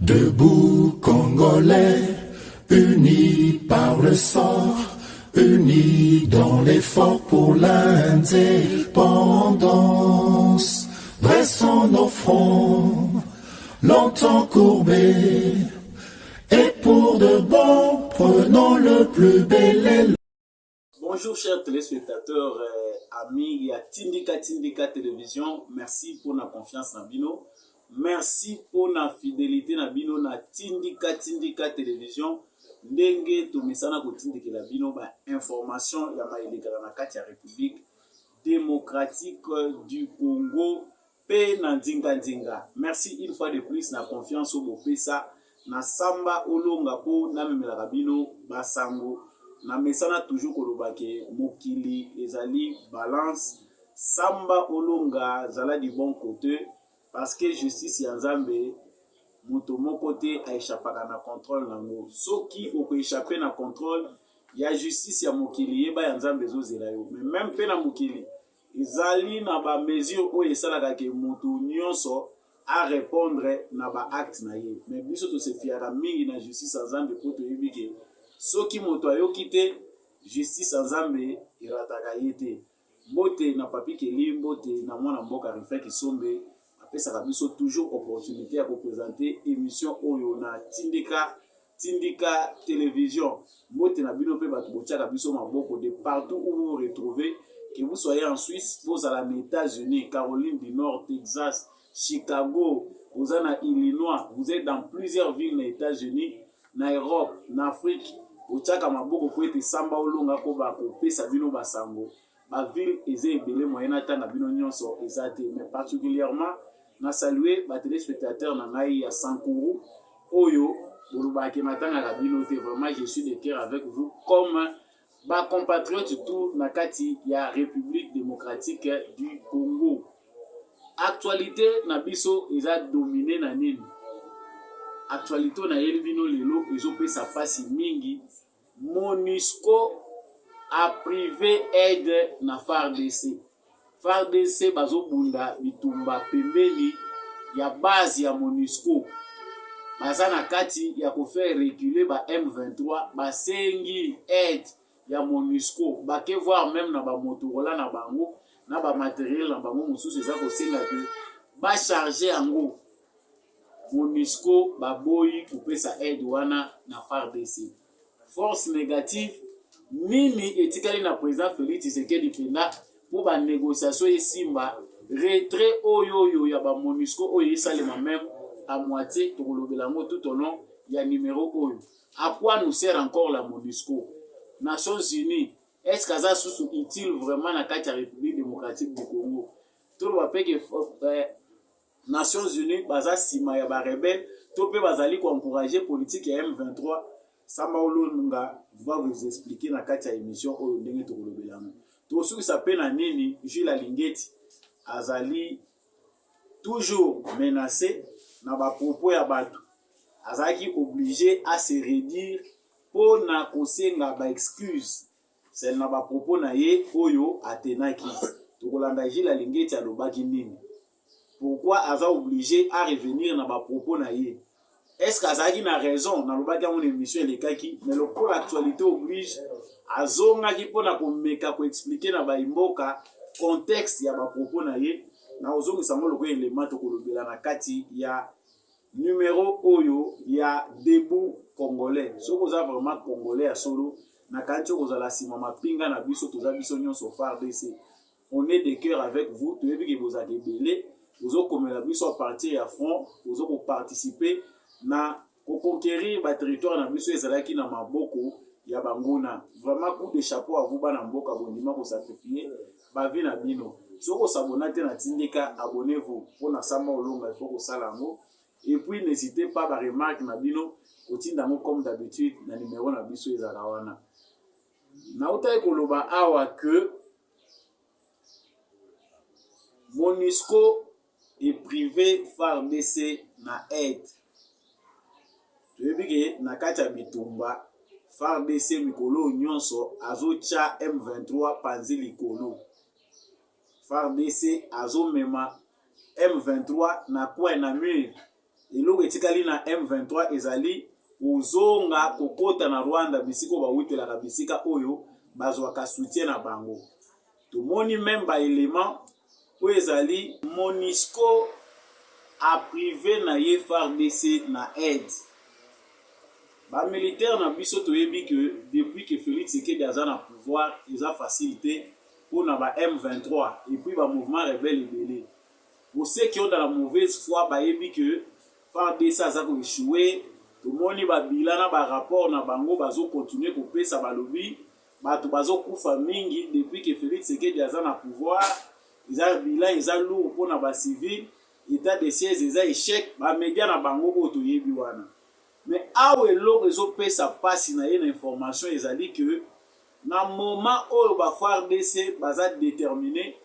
Debout Congolais, unis par le sort, unis dans l'effort pour l'indépendance. Dressons nos fronts, longtemps courbés, et pour de bon, prenons le plus bel élan. Bonjour chers téléspectateurs, amis à Tindika Télévision. Merci pour la confiance na bino. Merci pour la fidélité na bino na Tindika Télévision. Ndenge tomisana ko tindika la bino ba information ya maeleka na kati ya République démocratique du Congo pe na ndinga. Merci une fois de plus na confiance au bopesa na samba olonga po na memela bino basango. Na mesana toujours kolobake mokili ezali balance samba olonga zala du bon côté parce que justice ya nzambe muto moko te aéchappaka na contrôle nango soki oko échapper na contrôle ya justice ya mokili yeba ya nzambe ezozela yo mais même pe na mokili ezali na ba mesure oyo esalaka ke mutu nyonso a répondre na ba acte na ye mais biso to se fiaka mingi na justice ya nzambe po toyebi ke soki moto ayoki te justice ya nzambe erataka ye te. Mbote na papi keli mbote na mwana mboka Rifin Kisombe apesaka biso toujours opportunité ya koprésenter émission oyo na Tindika Télévision. Mbote na bino pe bato botiaka biso maboko de partout où vous vous retrouvez, que vous soyez en Suisse, vous allez aux États-Unis, Caroline du Nord, Texas, Chicago, vous êtes en Illinois, vous êtes dans plusieurs villes des États-Unis, na Europe, na Afrique. Ochaka maboko ko ete samba olonga ko ba ko pesa bino basango ba ville eze ebele moyena ta na bino nyonso ezate mais particulièrement na saluer ba téléspectateurs na ngai ya Sankuru oyo bolubaki matanga ka bino te vraiment je suis de cœur avec vous comme ba compatriotes tout na kati ya République démocratique du Congo. Actualité na biso eza dominé na nini? Actualité na yeli bino lelo ezopesa pasi mingi. MONUSCO a privé aide na FARDC. FARDC bazobunda bitumba pembeni ya base ya MONUSCO. Baza na kati ya ko faire reculer ba M23 basengi aide ya MONUSCO. Bake voir même na ba Motorola na bango na ba matériel na bango mususu eza ko senga que ba charger yango. MONUSCO baboyi kupesa aide wana na FARDC. Force négative nini etikali na président Félix Tshisekedi penda pour ba négociation esimba retrait oyo ya ba MONUSCO oyo esalema même à moitié to kolobela ngo tout au long ya numéro oyo. À quoi nous sert encore la MONUSCO? Nations Unies, est-ce que ça sous utile vraiment na kati ya République démocratique du Congo? Tout va pe que Nations Unies baza sima ya ba rebelle to pe bazali ko encourager politique ya M23. Samba olonga va vous expliquer na kati ya émission oyo ndenge to kolobelana. To soki s'appelle nini Jules Alingeti azali toujours menacé na ba propos ya bato. Azaki obligé à se redire pour na kosenga ba excuse. C'est na ba propos na ye oyo atenaki. To kolanda Jules Alingeti alobaki nini? Pourquoi Aza obligé à revenir na ba propos na ye? Est-ce qu'Azaki n'a raison? Dans le mon émission les kaki, mais le cours actualité oblige Azonga qui pour na komeka ko expliquer na ba imboka contexte ya ba propos na ye na ozongi samo loko élément to kolobela na kati ya numéro oyo ya debout congolais. Soko za vraiment congolais à solo na kati oza la sima mapinga na biso toza biso nyonso FARDC. On est de cœur avec vous, to yebi ke bozaki belé, ozo komela biso à partir ya front, ozo ko participer na conquérir ba territoire na biso ezalaki na maboko ya banguna. Vraiment coup de chapeau à vous bana mboka bondima ko sacrifier ba vie na bino. Soko s'abonner na Tindika, abonnez-vous pour na samba olonga il faut ko salango et puis n'hésitez pas ba remarque na bino otinda ngo comme d'habitude na numéro na biso ezala wana. Na utai koloba awa que MONUSCO est privé FARDC na aide. Toyebike na kati ya bitumba FARDC mikolo nyonso azocha M23 panzi likolo. FARDC azomema M23 na kwa na mur eloko etikali na M23 ezali kozonga kokota na Rwanda bisiko bawutelaka bisika oyo bazwaka soutien na bango. Tomoni même ba élément oyo ezali MONUSCO a privé na ye FARDC na aide. Ba militaire na biso toyebi que depuis que Félix Tshisekedi aza na pouvoir, ils a facilité pour na ba M23 et puis ba mouvement rebelle ebele. Pour ceux qui ont dans la mauvaise foi, bayebi que FARDC aza ko échouer, tomoni ba bilana ba rapport na bango bazo continuer ko pesa balobi, bato bazo kufa mingi depuis que Félix Tshisekedi aza na pouvoir, ils a bilan, ils a lourd pour na ba civil, état de siège, ils a échec, ba média na bango ko toyebi wana. Mais awe eloko ezopesa pasi na ye na information ezali que na moment oyo ba FARDC baza déterminé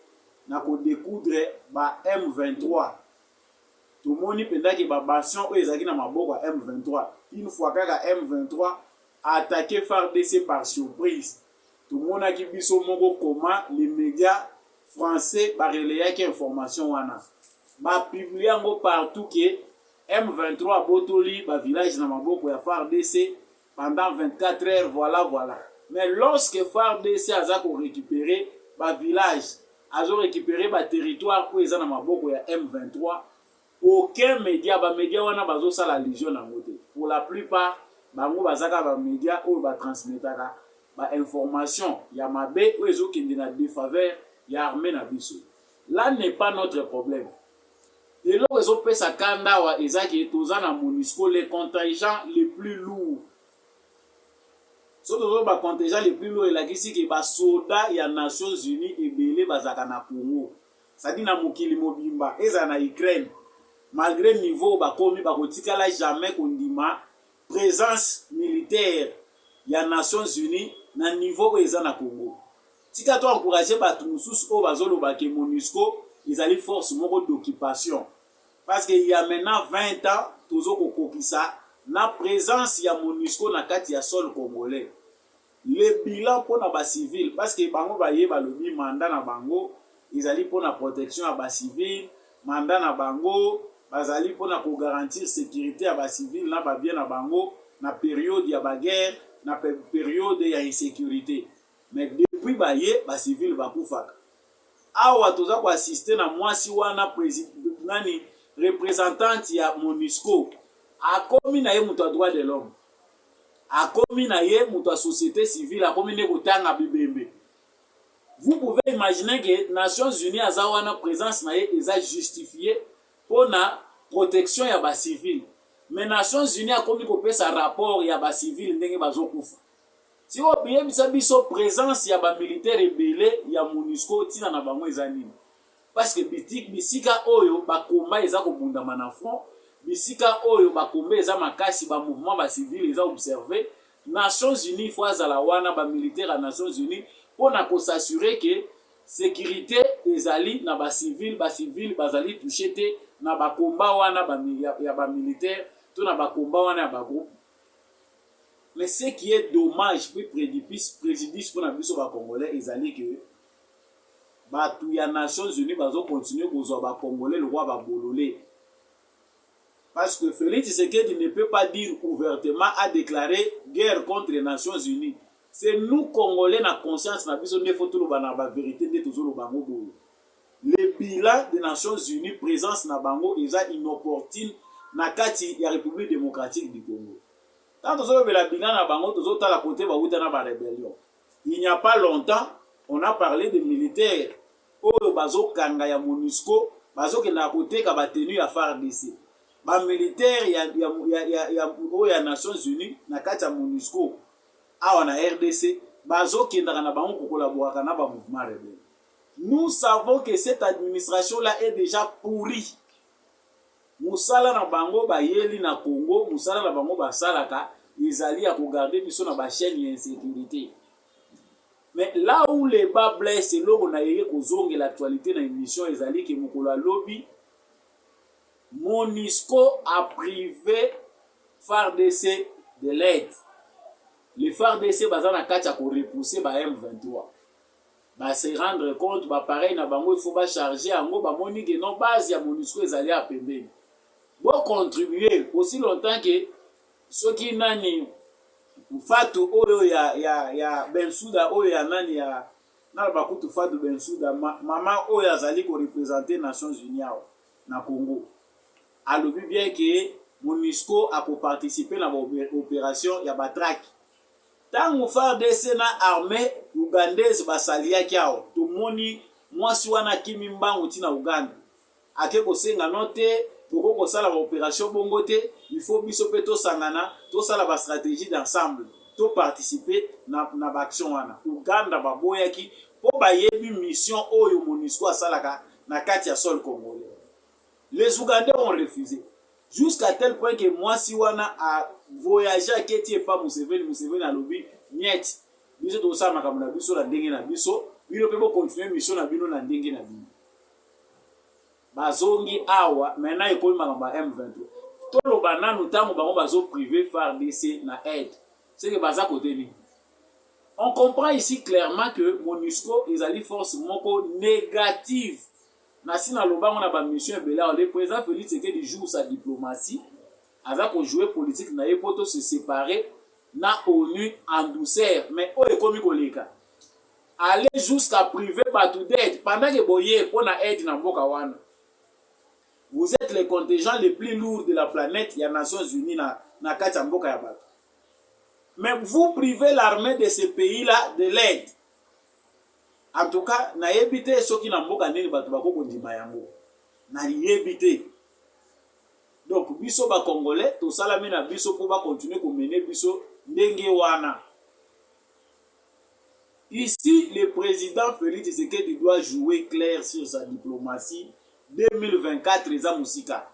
na ko découdre ba M23. Tomoni pendaki ba bastion oyo ezali na maboko ya M23. Une fois kaka M23 a attaqué FARDC par surprise. Tomonaki biso moko comment les médias français ba relayaki information wana. Ba publier ngo partout que M23 botoli ba village na maboko ya FARDC pendant 24 heures, voilà. Mais lorsque FARDC aza ko récupérer ba village, azo récupérer ba territoire où eza na maboko ya M23, aucun média ba média wana bazo sala légion na ngote. Pour la plupart bango bazaka ba média ou ba transmetaka ba information ya mabe ou ezo kende na défaveur ya armée na biso. Là n'est pas notre problème. Et là, ils ont fait ça quand ils ont na MONUSCO les contingents les plus lourds. Surtout les contingents les plus lourds, il a dit que les soldats des Nations Unies et belé bazaka na Congo. Ça dit na mokili mobimba, ils na Ukraine. Malgré le niveau bakomi bakotika la jamais kondima présence militaire des Nations Unies na niveau où ils na Congo. Tika to encourager batu mususu o bazolo ba ke MONUSCO ils allaient force moko d'occupation. Parce qu'il y a maintenant 20 ans, toujours kokokisa, na présence ya MONUSCO na kati ya sol congolais. Le bilan pour na ba civil, parce que bango baye balobi mandat na bango, ils allaient pour la protection à ba civil, mandat na bango, bazali pour na ko garantir sécurité à ba civil na ba bien na bango, na période ya ba guerre, na période ya insécurité. Mais depuis baye ba civil ba kufaka. Awa toza ko assister na mwasi wana président nani représentante ya MONUSCO akomi na ye mutu a droit de l'homme, akomi na ye mutu a société civile, akomi ne kotanga bibembe. Vous pouvez imaginer que Nations Unies aza wana présence na ye eza justifié pour na protection ya ba civil. Mais Nations Unies akomi kopesa rapport ya ba civil ndenge bazokufa. Si vous bien biso présence ya ba militaire ebele ya MONUSCO tina na bango eza nini? Parce que bisika oyo bakomba eza kobundama na front, bisika oyo bakomba eza makasi ba mouvement ba civil eza observé. Nations Unies fois azala wana ba militaire à Nations Unies pour na ko s'assurer que sécurité ezali na ba civil bazali touché te na bakomba wana ya ba militaire to na bakomba wana ya ba groupe. Mais ce qui est dommage puis préjudice pour la biso ba congolais ezali que batu ya Nations Unies bazo continuer kozwa ba congolais le roi ba bololé. Parce que Félix Tshisekedi ne peut pas dire ouvertement à déclarer guerre contre les Nations Unies. C'est nous congolais na conscience na biso ne faut tout ba na ba vérité de toujours le bango boyo. Le bilan des Nations Unies présence na bango eza inopportune na kati ya République démocratique du Congo. Quand on a la bilan na bango tozo tala côté ba uta na ba rébellion. Il n'y a pas longtemps, on a parlé de militaires oyo bazo kanga ya MONUSCO, bazo ke na côté ka ba tenu ya FARDC. Ba militaire ya Nations Unies na kati ya MONUSCO awa na RDC bazo kenda na bango ko collaborer na ba mouvement rebelle. Nous savons que cette administration là est déjà pourrie. Musala na bango ba yeli na Congo, musala na bango ba salaka, ezali a regarder biso na ba chaîne ya insécurité. Mais là où les bas blessent, c'est là où on a eu l'actualité dans l'émission, ezali que mukula lobby MONUSCO a privé FARDC de l'aide. Les FARDC bazana kacha ko repousser ba M23. Ba se rendre compte ba pareil na bango il faut ba charger ango ba moni que non base ya MONUSCO ezali a pembeni. pour contribuer aussi longtemps que ceux qui nani Fatou oyo ya Bensouda oyo ya nani ya na bakutu Fatou Bensouda mama oyo azali ko représenter Nations Unies na Congo alobi bien que MONUSCO a participer na opération ya batrak tango FARDC na armée ougandaise basaliaki ao tomoni mwasi wana kimi mbangu tina Uganda ake kosenga note poko kosala ba opération bongo te il faut biso pe tosangana tosala ba stratégie d'ensemble to participer na ba action wana Uganda baboyaki po bayebi mission oyo MONUSCO asalaka na kati ya sol congolais. Les Ougandais ont refusé jusqu'à tel point que mwasi wana a voyagé à Ketie pa Museveni na lobi niet biso tosala makambo na biso na ndenge na biso bino pe bo continuer mission na bino na ndenge na bino bazongi awa maintenant ekomi makambo ya M23 toloba nanu ntango bango bazo privé FARDC na aide c'est que baza côté nini. On comprend ici clairement que MONUSCO ezali force moko négative na sina lobango na ba mission ebela le président Félix Tshisekedi joue sa diplomatie aza ko jouer politique na ye poto se séparer na ONU en douceur mais o ekomi koleka aller jusqu'à privé batou d'aide pendant que boye pona aide na mboka wana. Vous êtes les contingents les plus lourds de la planète, il y a Nations Unies na kati mboka ya bato. Mais vous privez l'armée de ces pays-là de l'aide. En tout cas, na yebite soki na mboka nini bato bakoko ndima yango. Na yebite. Donc biso ba Congolais to salami na biso pour ba continuer ko mener biso ndenge wana. Ici, le président Félix Tshisekedi doit jouer clair sur sa diplomatie. 2024 les musika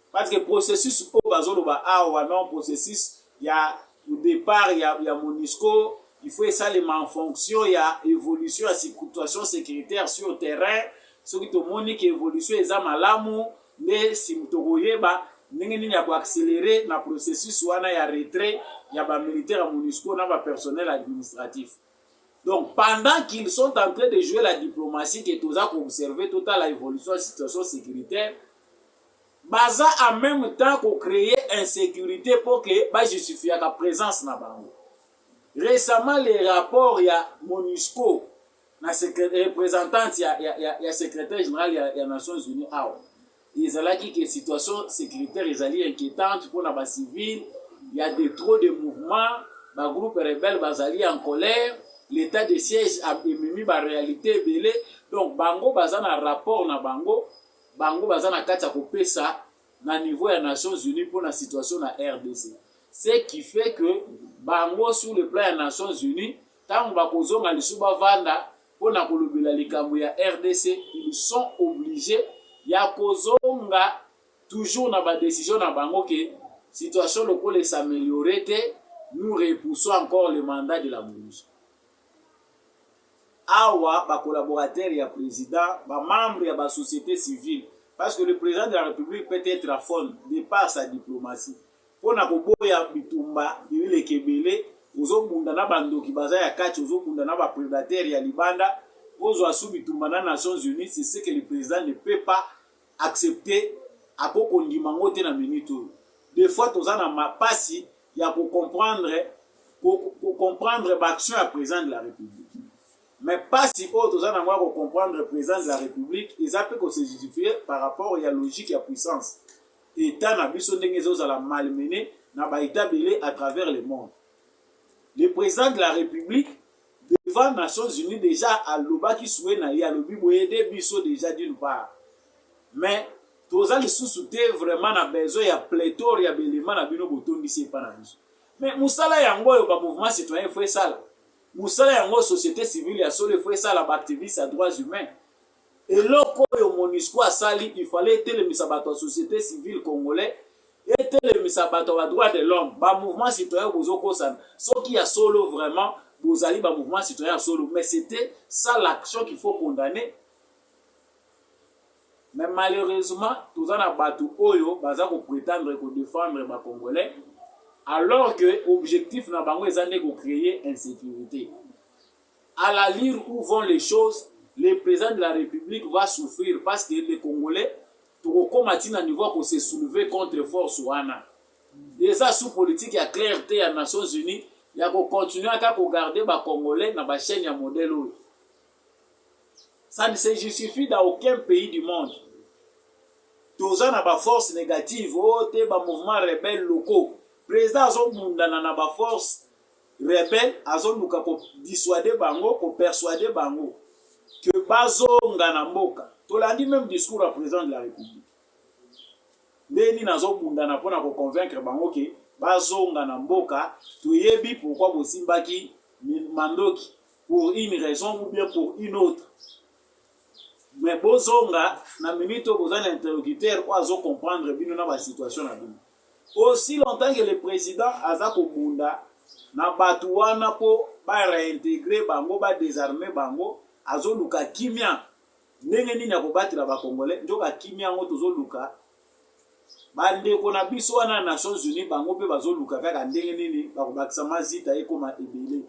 parce que processus au bazoloba awa non processus il y a au départ il y a MONUSCO il faut ça les en fonction il y a évolution à situation sécuritaire sur le terrain ce qui te montre que évolution eza malamu mais si mtokoyeba ndenge nini ya ko accélérer na processus wana ya retrait ya ba militaire MONUSCO na ba personnel administratif. Donc, pendant qu'ils sont en train de jouer la diplomatie, que tous ont observé toute la évolution de la situation sécuritaire, baza en même temps qu'on crée insécurité pour que bah justifie la présence na bango. Récemment, les rapports il y a MONUSCO, la représentante il y a secrétaire général il y a Nations Unies ils ont dit que la situation sécuritaire est inquiétante pour les civils, il y a trop de mouvements, les groupes rebelles sont en colère. L'état de siège a émis la réalité belé donc bango baza na rapport na bango baza na kati ya kopesa na niveau ya Nations Unies pour la situation na RDC ce qui fait que bango sur le plan ya Nations Unies tant bakozonga lisu bavanda pona kolobela likambo ya RDC ils sont obligés ya kozonga toujours na ba décision na bango que situation locale s'améliorer te nous repoussons encore le mandat de la MONUSCO. Awa ba collaborateur ya président ba membre ya ba société civile parce que le président de la République peut être à fond de par sa diplomatie pona ko boya bitumba ile kebele ozobunda na bandoki baza ya kati ozobunda na ba prédateur ya libanda ozo asu bitumba na Nations Unies c'est ce que le président ne peut pas accepter akoko ndima ngote na minute des fois tozana mapasi ya ko comprendre l'action à président de la République. Mais pas si autres gens n'ont pas comprendre le président de la République, ils appellent que c'est justifié par rapport à la logique et à la puissance. État n'a besoin de la malmener, n'a pas établi à travers le monde. Le président de la République, devant les Nations Unies, déjà, à l'oba qui souhaite à l'obi boyede biso déjà d'une part. Mais, tous les sous-soutés vraiment n'a besoin, il y a pléthore, il y a bélément, n'a bino bouton d'ici par la biso. Mais, Moussala Yango, il y a un mouvement citoyen, il faut ça. Moussala yango société civile ya solo faut ça la activiste à droits humains et loko yo MONUSCO asali il fallait telemisa bato société civile congolais et telemisa bato ba droits de l'homme ba mouvement citoyen bozoko ça soki ya solo vraiment bozali ba mouvement citoyen solo mais c'était ça l'action qu'il faut condamner. Mais malheureusement tous en a bato oyo baza ko prétendre ko défendre ba congolais alors que l'objectif n'a pas été de créer insécurité. À la lire où vont les choses, le président de la République va souffrir parce que les Congolais tokokoma ntina niveau ko se soulever contre force wana eza sous politique ya clarté ya Nations Unies ya kocontinue aka kogarde bacongolais na bachaîne ya modèle oyo. Ça ne se justifie dans aucun pays du monde. Toza na ba force négative ote ba mouvement rebelle locaux président azobundana na ba force rebelle azoluka ko dissuader bango ko persuader bango que bazonga na mboka. Tolandi même discours à président de la République ndeni nazobundana mpona ko convaincre bango ke bazonga na mboka toyebi pourquoi bosimbaki mandoki pour une raison ou bien pour une autre. Mais bozonga na minute boza na interlocuteur oazo comprendre bino na ba situation na bino. Aussi longtemps que le président aza kobunda na batu wana po ba réintégrer bango ba désarmer bango azoluka kimia ndenge nini akobatela ba congolais njoka kimia ngo tozoluka bandeko na biso wana Nations Unies bango pe bazoluka kaka ndenge nini bakobakisa mazita ekoma ebele.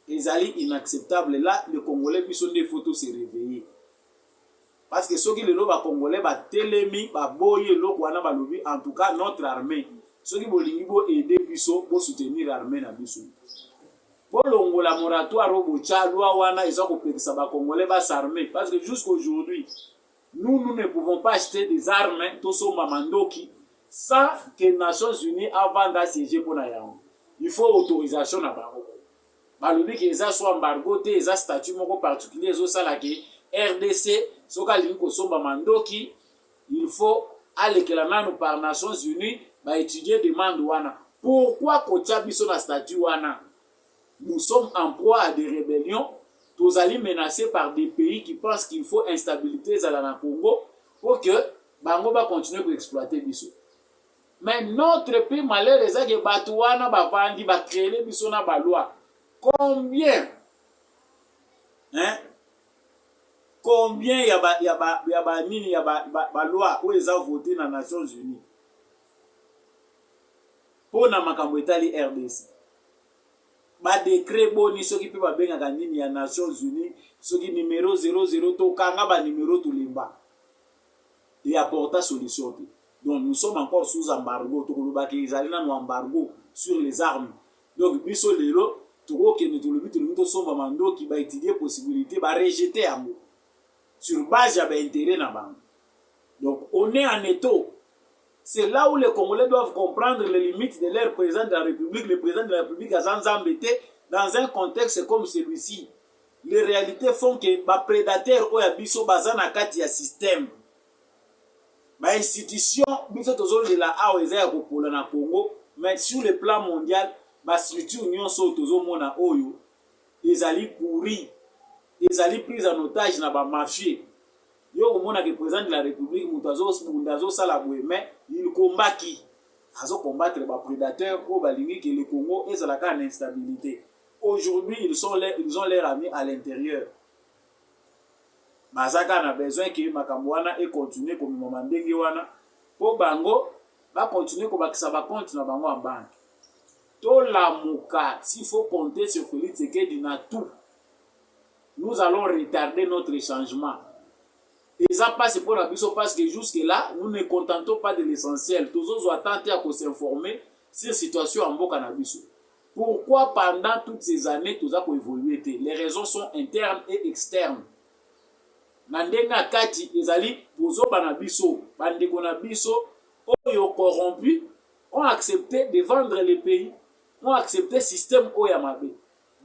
Ezali inacceptable. Là le congolais biso nde photo se réveiller parce que soki lelo ba congolais ba telemi ba boye loko wana balobi en tout cas notre armée soki bolingi bo aider biso bo soutenir armée na biso bolongola moratoire obo tchalwa wana eza kopekisa ba congolais ba s'armer parce que jusqu'aujourd'hui nous ne pouvons pas acheter des armes tosomba mandoki sans que Nations Unies avant d'assiéger pour na yango. Il faut autorisation na bango. Balobi ki eza so embargo te eza statut moko particulier ezo sala ke RDC soka lingi kosomba mandoki il faut alekela nanu par Nations Unies ba étudier demande wana. Pourquoi kotia biso na statut wana? Nous sommes en proie à des rébellions. Tous allés menacés par des pays qui pensent qu'il faut instabilité dans le Congo pour que bango va continuer à exploiter biso. Mais notre pays malheur est que batouana ba vandi ba créer biso na ba loi. Combien ya ba loi où ils ont voté dans les Nations Unies pour na makambo etali RDC. Ba décret boni soki pe ba benga nini ya Nations Unies soki numéro 00 to kanga ba numéro to limba et apporter solution. Donc nous sommes encore sous embargo to koloba ki ezali na embargo sur les armes. Donc biso lelo to ke ne to lobi to somba mando ki ba étudier possibilité ba rejeter amour sur base ya ba intérêt na bango. Donc on est en étau. C'est là où les Congolais doivent comprendre les limites de leur président de la République. Le président de la République a s'embêté dans un contexte comme celui-ci. Les réalités font que les prédateurs ou les biso bazana kati ya système. Les institutions biso tozolo de la a eza ya kopola na Congo, mais sur le plan mondial, ba structure nyonso tozomona oyo ezali pourri, ezali prise en otage na ba mafia. Yo komona que président de la République mutazo sala boye mais il combat qui azo combattre les prédateurs au balingi que le Congo est la cas d'instabilité. Aujourd'hui ils ont leurs amis à l'intérieur. Mazaka na besoin que makambo wana et continuer comme mandenge wana po bango va continuer ko bakisa ba compte na bango en banque. To la muka s'il faut compter sur Félix Tshisekedi na tout. Nous allons retarder notre changement. Et ça passe pour la biso parce que jusque-là, nous ne contentons pas de l'essentiel. Tous autres attendent à s'informer sur la situation en Boka Nabiso. Pourquoi pendant toutes ces années, tout ça pour évoluer? Les raisons sont internes et externes. Nandenga kati ezali bozo banabiso, bandeko nabiso, oyo corrompus ont accepté de vendre les pays, ont accepté le système oyamabe.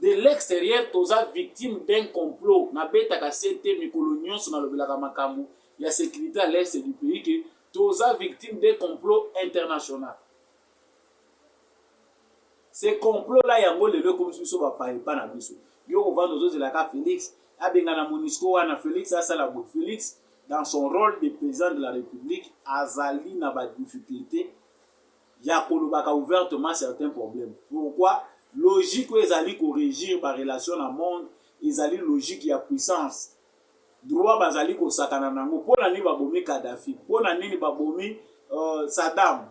De l'extérieur, tous les victimes d'un complot. Na beta kasete mikolonion sur le belaka makambu. Il y a sécurité à l'est du pays que tous les victimes d'un complot international. Ces complots-là, il y a un peu de comme si ça va pas na biso. Yo on va nous autres la cas Félix, abenga na Monisco wana Félix ça la bout Félix dans son rôle de président de la République azali na ba difficulté. Ya kolobaka ouvertement certains problèmes. Pourquoi? Logique où ils allaient corriger par relation à monde, ils allaient logique y a puissance. Droit bazali ko sakana nango pona ni babomi Kadhafi, pona nini babomi Saddam.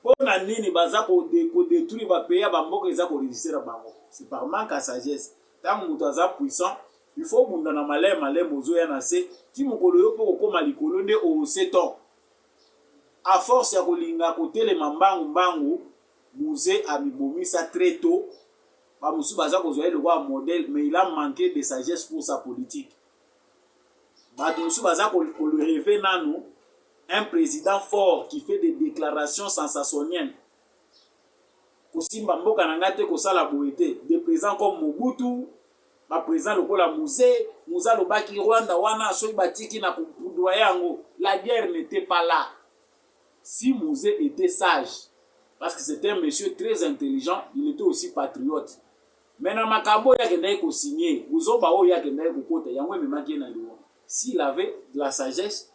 Pona nini baza ko détruire ba pays ba mboko eza ko résister bango. C'est par manque à sagesse. Tant mutu aza puissant, il faut bunda na malem ozoya na se ti mokolo yo po kokoma likolo nde oseton à force ya kolinga kotelema mbangu Musée amibomisa très tôt bamusu baza kozwa le modèle mais il a manqué de sagesse pour sa politique bato musu baza ko le rêver nanu un président fort qui fait des déclarations sensationnelles kosimba mboka na ngate kosala boete des présidents comme Mobutu ba président lokola Musée lobaki Rwanda wana soki batiki na kudoya yango la guerre n'était pas là. Si Musée était sage, parce que c'était un monsieur très intelligent, il était aussi patriote. Maintenant, Makambo yakendai ko signer, Uzoba o yakendai ko kota, yango memaki na liwa. S'il avait de la sagesse,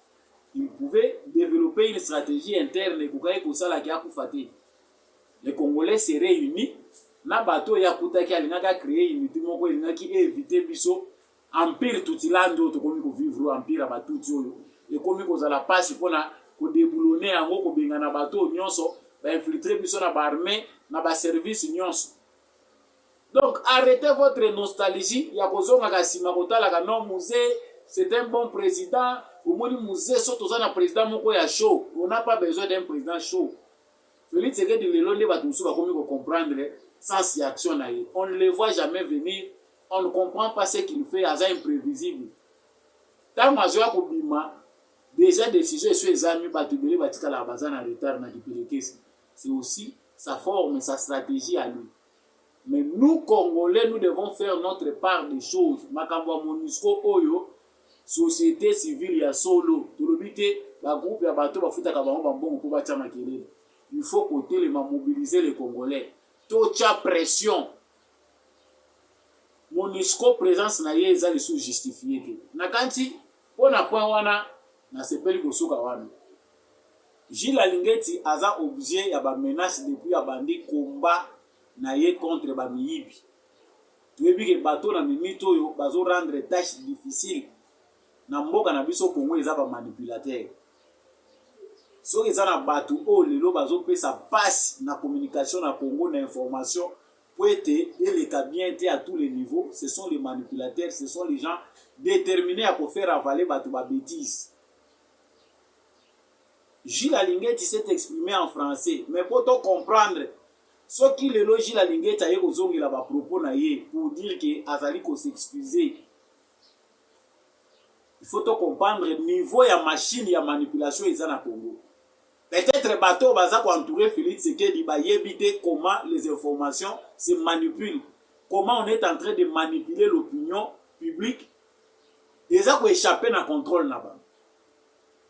il pouvait développer une stratégie interne kukai ko sala kia kufati. Les Congolais se réunissent, na bato yakuta ki alingaka créer unité moko elingaki éviter biso empire tutilando to komi ko vivre empire batuti oyo. Et komi ko zala passe pona ko déboulonner yango ko bengana bato nyonso ba infiltrer biso na ba armée na ba service nyonso. Donc arrêtez votre nostalgie ya kozonga kasima kotala ka non Musée c'est un bon président au moins Musée soto za na président moko ya chaud. On n'a pas besoin d'un président chaud. Félix Tshisekedi lelo nde bato musu bakomi ko comprendre sans y action na ye. On ne le voit jamais venir, on ne comprend pas ce qu'il fait, aza imprévisible. Tant mazoya ko bima déjà décision sur les amis batubele batika la bazana retard na kipelekesi. C'est aussi sa forme, sa stratégie à lui. Mais nous Congolais, nous devons faire notre part des choses. Makambo MONUSCO oyo société civile ya solo. Tolobite ba groupe ya bato bafuta ka bango bambongo ko batia makelele. Il faut côté les mobiliser les Congolais. Tocha pression. MONUSCO présence na ye ezali sous justifié ke. Na kanti pona point wana na sepeli kosuka wana. Gilles Alingeti aza obligé ya ba menace depuis ya bandi combat na ye contre ba miyibi. Tuyebi ke bato na mimito yo bazo rendre tâche difficile na mboka na biso Congo eza ba manipulateur. So eza na bato o lelo bazo pesa passe na communication na Congo na information pour être et les bien à tous les niveaux, ce sont les manipulateurs, ce sont les gens déterminés à faire avaler bato ba bêtises. Gilles Alingeti s'est exprimé en français, mais pour te comprendre, ce qui le Gilles Alingeti a eu aux la ba propos na ye pour dire que azali ko s'excuser. Il faut te comprendre le niveau ya machine ya manipulation ils en Congo. Peut-être bateau baza ko entourer Félix Tshisekedi ba yebite comment les informations se manipulent, comment on est en train de manipuler l'opinion publique. Déjà ko échapper na contrôle na ba.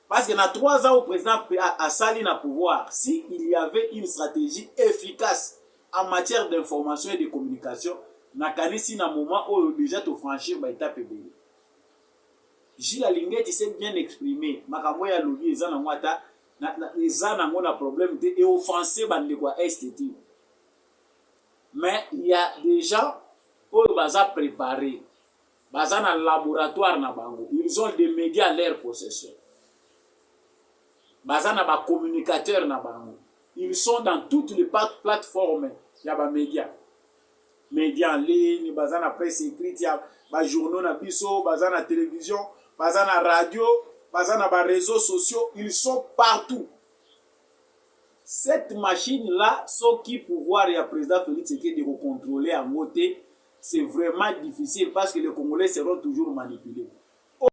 Parce que dans 3 ans, au président a sali na pouvoir, si il y avait une stratégie efficace en matière d'information et de communication, na kanisi na moment où déjà te franchir ba étape ebele. Gilles Alingeti s'est bien exprimé. Makambo ya lobby eza na mwata na ngona problème te et offensé bande kwa esthétique. Mais il y a des gens où baza préparé, baza na laboratoire na bango. Ils ont des médias à leur possession. Bazana ba communicateurs na bango. Ils sont dans toutes les plateformes ya ba médias. Médias en ligne, bazana presse écrite, ya ba journaux na biso, bazana télévision, bazana radio, bazana ba réseaux sociaux, ils sont partout. Cette machine là, ce qui pouvoir ya président Félix Tshisekedi de contrôler en moté, c'est vraiment difficile parce que les Congolais seront toujours manipulés.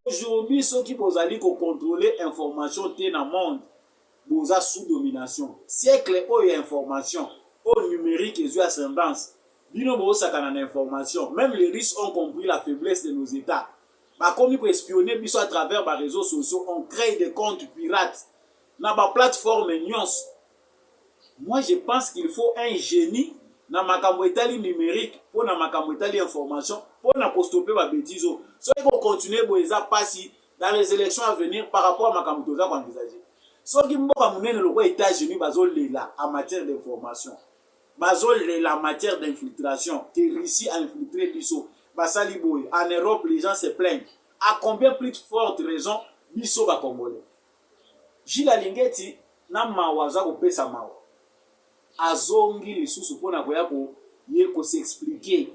Aujourd'hui, ceux qui vous allez contrôler l'information dans le monde, vous êtes sous domination. Siècle où il y a information, au numérique, il y a ascendance. Bino bo sakana l'information. Même les Russes ont compris la faiblesse de nos États. Bah, comme ils peuvent espionner biso à travers les réseaux sociaux, on crée des comptes pirates. Dans la plateforme Nyons. Moi, je pense qu'il faut un génie dans makambo etali numérique pour na makambo etali information pour na stopper ba bêtises. So il faut continuer boeza passer dans les élections à venir par rapport à makambo toza ko envisager. So ki mboka munene loko États-Unis bazo lela en matière d'information. Bazo lela en matière d'infiltration, que Russie a infiltré biso. Basali boy en Europe les gens se plaignent. À combien plus de forte raison biso ba Congolais. Gilles Alingeti na mawaza ko pesa mawa. Azongi lisusu pona koya ko ye ko s'expliquer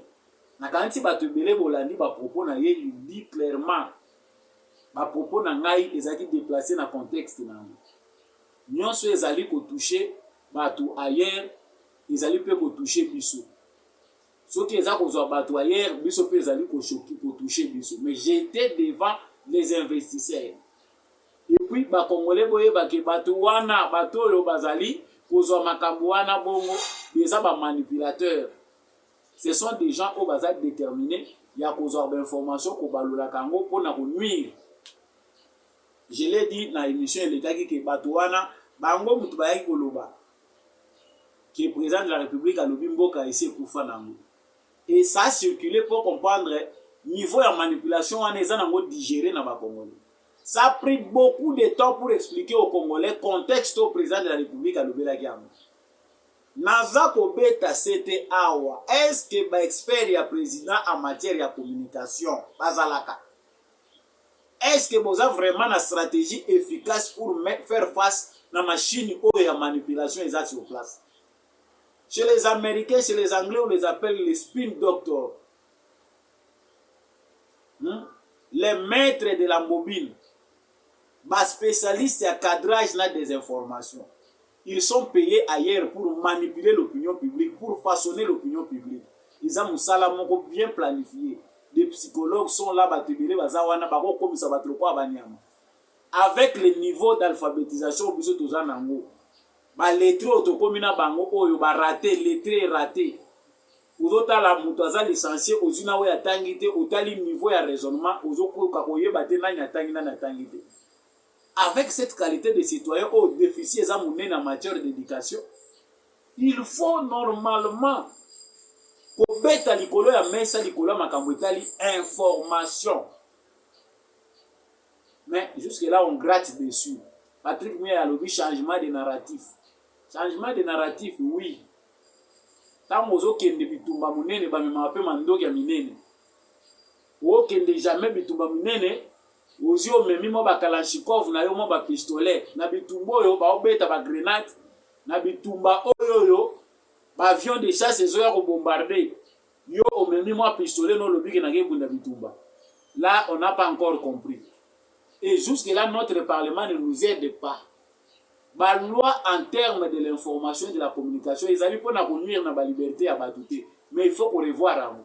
na kanti bato ebele bolandi bapropos na ye, il dit clairement bapropos na ngai ezalaki déplacé na contexte nango nyonso ezali kotouche bato ailleurs ezali mpe kotouche biso soki eza kozwa bato ailleurs biso mpe ezali kotouche biso mais j'étais devant les investisseurs et puis bakongole boyebake bato wana bato oyo bazali kozwa makambo wana bongo eza bamanipulateurs. Ce sont des gens au bazar déterminés ya kozwa d'information kobalolaka yango mpona konuire. Je l'ai dit na émission elekaki ke bato wana bango mutu bayaki koloba ke président de la République alobi mboka esi ekufa nango. Et ça a circulé pour comprendre niveau ya manipulation wana eza nango digéré na bakongolais. Ça a pris beaucoup de temps pour expliquer aux Congolais contexte au président de la République alobelaki yango. Naza kobeta c'était awa. Est-ce que ba expert ya président en matière de communication bazalaka? Est-ce que vous avez vraiment une stratégie efficace pour faire face à la machine ou à la manipulation exacte sur place? Chez les Américains, chez les Anglais, on les appelle les spin doctors. Les maîtres de la mobile, les spécialistes à cadrage des informations. Ils sont payés ailleurs pour manipuler l'opinion publique, pour façonner l'opinion publique. Ils ont un salaire bien planifié. Des psychologues sont là, avec le niveau d'alphabétisation, lettré autokomina bango oyo raté, lettré raté. Uzota la mutaza licencié ozina we atangite otali niveau ya raisonnement ozokoka koyeba na nyatangina na tangite. Avec cette qualité de citoyen au déficit eza monene en matière d'éducation, il faut normalement kobeta likolo ya mesa likolo ya makambo etali information. Mais jusque là on gratte dessus. Patrick Mouya a lobby changement de narratif. Changement de narratif, oui. Tant aux autres qui ne bitumba munene bamema pe mandoki ya minene. O kende jamais bitumba munene, ozi o memi mo ba kalashnikov na yo mo ba pistolet, na bitumbo yo ba obeta ba grenade, na bitumba oyo yo ba avion de chasse ezo ya ko bombarder. Yo o memi mo pistolet no lobi ke na gebunda bitumba. Là, on n'a pas encore compris. Et jusque là notre parlement ne nous aide pas. La loi en termes de l'information et de la communication, ils allaient pas nuire dans la liberté à batouter. Mais il faut qu'on revoie.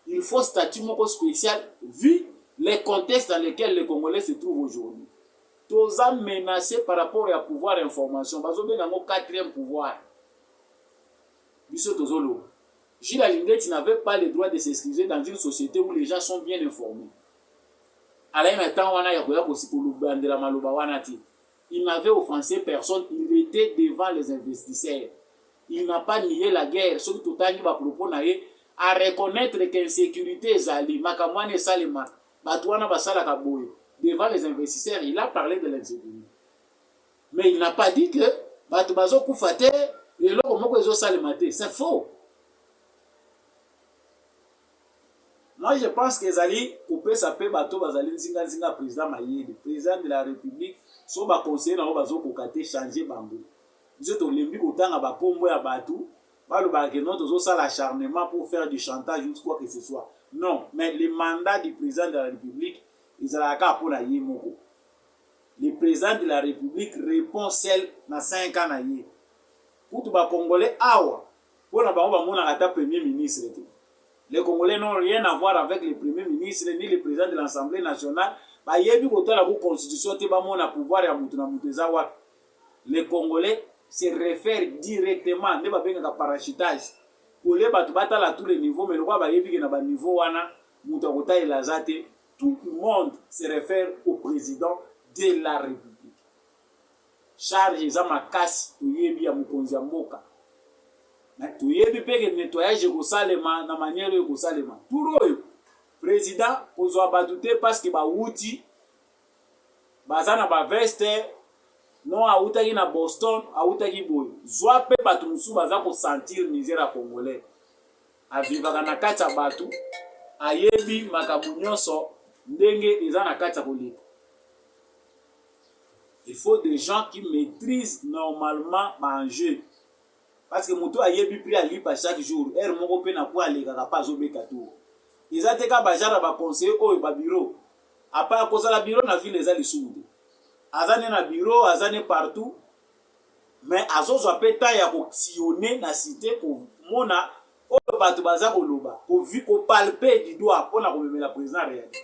Il faut un statut spécial vu les contextes dans lesquels les Congolais se trouvent aujourd'hui. Tous ont menacés par rapport au pouvoir d'information. Parce que nous avons un quatrième pouvoir. Gilles Alinguet n'avait pas le droit de s'excuser dans une société où les gens sont bien informés. Il n'avait offensé personne, il était devant les investisseurs. Il n'a pas nié la guerre, surtout à reconnaître qu'insécurité est ali, makamwane salema, batouana basala kaboye. Devant les investisseurs, il a parlé de l'insécurité. Mais il n'a pas dit que batubazo koufate et l'homme ezo salemate. C'est faux. Moi, je pense que Zali, couper sa paix, bateau, Bazali, Zinga, président Mayede, président de la République, so ba conseiller na bazo kokate changer bango. Nous to lembi kotanga ba kombo ya batu, ba lo ba ke non tozo ça l'acharnement pour faire du chantage ou quoi que ce soit. Non, mais le mandat du président de la République, ils a ka pour na yemoko. Le président de la République répond celle na 5 ans na yé. Pour tout ba congolais awa, pour na ba mona ata premier ministre. Les Congolais n'ont rien à voir avec le premier ministre ni le président de l'Assemblée nationale. Constitution, les Congolais se réfèrent directement à parachutage. Pour les battre à tous les niveaux, mais le niveau tout le monde se réfère au président de la République. Charge ma casse pour yebi ya mukonzi mboka. Tu yebi peke nettoyage ko salema na manière ko salema. Pour eux président kozwa batute parce que ba wuti bazana ba veste non autaki na Boston autaki boy zwa pe batu musu baza ko sentir misère congolais avivaka na kati ya batu ayebi makabu nyonso ndenge eza na kati ya koleka. Il faut des gens qui maîtrisent normalement l'enjeu. Parce que moto ayebi pri ali pa chaque jour er moko pe na ko aleka ka pas obeka tout. eza te ka bajara baconseiller oyo babiro apa kozala biro na ville eza lisumu te aza ne na biro aza ne partout mais azozwa mpe ta ya kosillonne na cité komona oyo bato baza koloba kopalpe du doigt mpona komemela président réalité.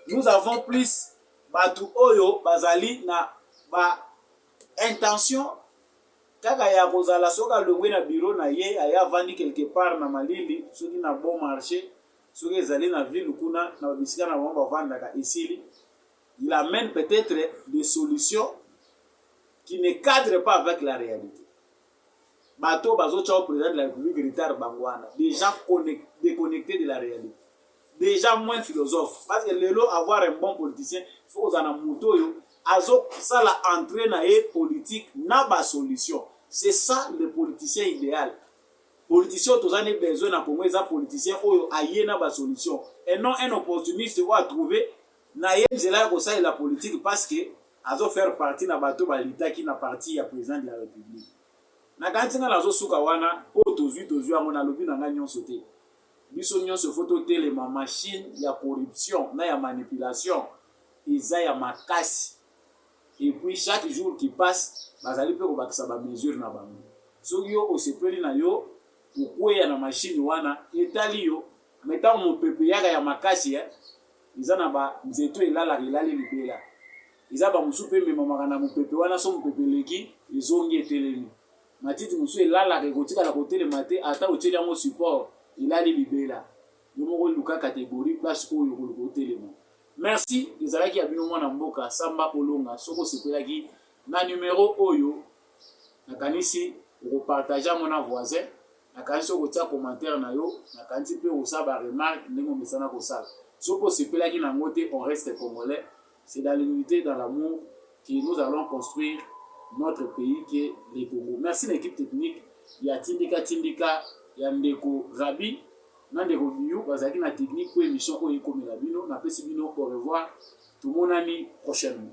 Nous avons plus bato oyo bazali na intention kaka ya kozala soki alongwe na biro na ye aya avandi quelque part na malili soki na bon marché soki ezali na ville kuna na babisika na bango bavandaka esili. Il amène peut-être des solutions qui ne cadrent pas avec la réalité. Bato bazo tchao président de la République retard bangwana, des gens déconnectés de la réalité, des gens moins philosophes. Parce que lelo avoir un bon politicien, il faut qu'on a muto yo azo ça la entrée na e politique na ba solution. C'est ça le politicien idéal. Politicien tous en besoin na Congo eza politicien oyo aye na ba solution et non un opportuniste ou à trouver na ye nzela ko ça la politique parce que azo faire partie na bato balita qui na partie ya président de la République. Na kantinga nazo suka wana po tozui amona lobi na nganyo sote. Biso nyonso photo tele ma machine ya corruption na ya manipulation eza ya makasi. Et puis chaque jour qui passe bazali pe ko bakisa ba mesure na bango. So yo osepeli na yo pourquoi ya na machine wana etali yo meta mo pepe ya makasi iza na ba nzeto elala libela. Iza ba musu pe memamaka na mopepe wana so mopepe leki ezongi etelemi. Matiti musu elala kotika la kotele mate ata oteli yango support elali libela. Yo moko luka catégorie place oyo kotelema. Merci ezalaki ya bino mwana mboka Samba Olonga soko sepelaki na numéro oyo nakanisi repartager mon voisin nakanisi kotia commentaire na yo nakanisi pe osaba remarque ndenge mesana kosala soko sepelaki na ngote on reste congolais. C'est dans l'unité, dans l'amour que nous allons construire notre pays qui est le Congo. Merci l'équipe technique. Il y a Tindika, il y a Ndeko Rabi, Ndeko Biou, Bazaki na technique pour émission Oye Komela Bino, na Pesibino, au revoir. Tout le monde ami prochainement.